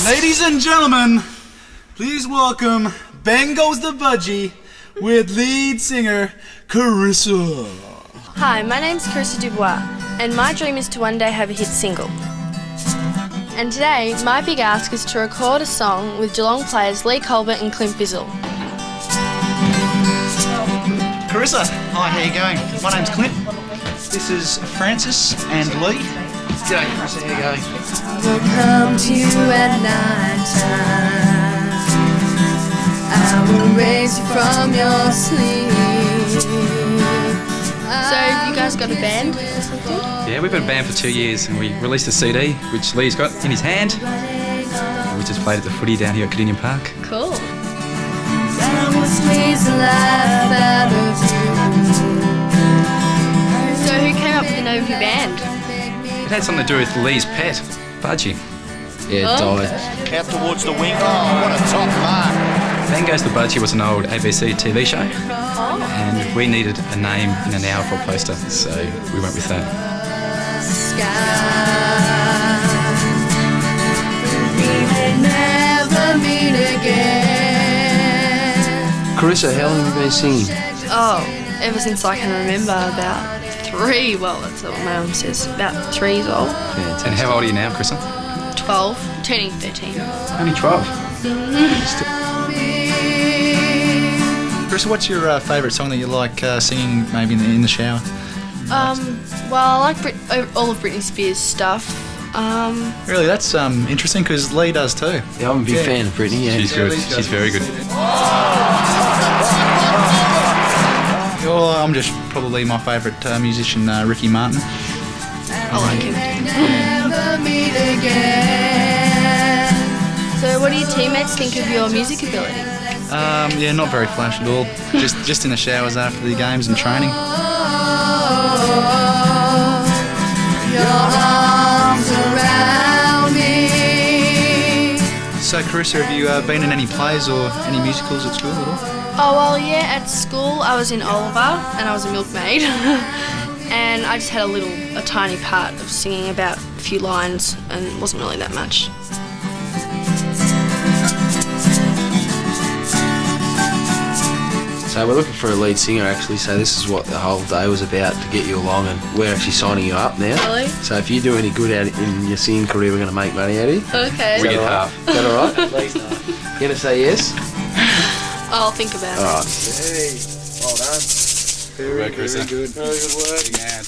Ladies and gentlemen, please welcome Goes the Budgie with lead singer Karissa. Hi, my name's Karissa Dubois, and my dream is to one day have a hit single. And today, my big ask is to record a song with Geelong players Leigh Colbert and Clint Bizzell. Karissa, hi, how you going? My name's Clint. This is Francis and Leigh. G'day, Karissa, how you going? I will come to you at night time. I will raise you from your sleep. So, have you guys got a band? Yeah, we've been a band for 2 years and we released a CD which Leigh's got in his hand. We just played at the footy down here at Cardinia Park. Cool. That will squeeze the life out of you. So, who came up with the name of your band? It had something to do with Leigh's pet, Budgie. Yeah, it died. Out towards the wing. Oh, what a top mark. Goes the Budgie was an old ABC TV show, and we needed a name in an hour for a poster, so we went with that. Karissa, how long have you been singing? Oh, ever since I can remember, about 3. Well, that's what my mum says. About 3 years old. And how old are you now, Karissa? 12, turning 13. Only 12. Karissa, what's your favourite song that you like singing maybe in the shower? Well, I like all of Britney Spears' stuff. Really, that's interesting because Leigh does too. Yeah, I'm a big fan of Britney. Yeah. She's good. She's very good. Well, I'm just probably my favourite musician, Ricky Martin. I like him. So, what do your teammates think of your music ability? Yeah, not very flash at all. Just in the showers after the games and training. So, Karissa, have you been in any plays or any musicals at school at all? Oh, well, yeah, at school I was in Oliver and I was a milkmaid. And I just had a tiny part of singing about a few lines and it wasn't really that much. So we're looking for a lead singer actually, so this is what the whole day was about, to get you along, and we're actually signing you up now. Really? So if you do any good out in your singing career, we're going to make money out of you. Okay. We get half. Is that alright? Please no. You going to say yes? I'll think about it. Alright. Hey, well done. Very good. Very good work. Big man.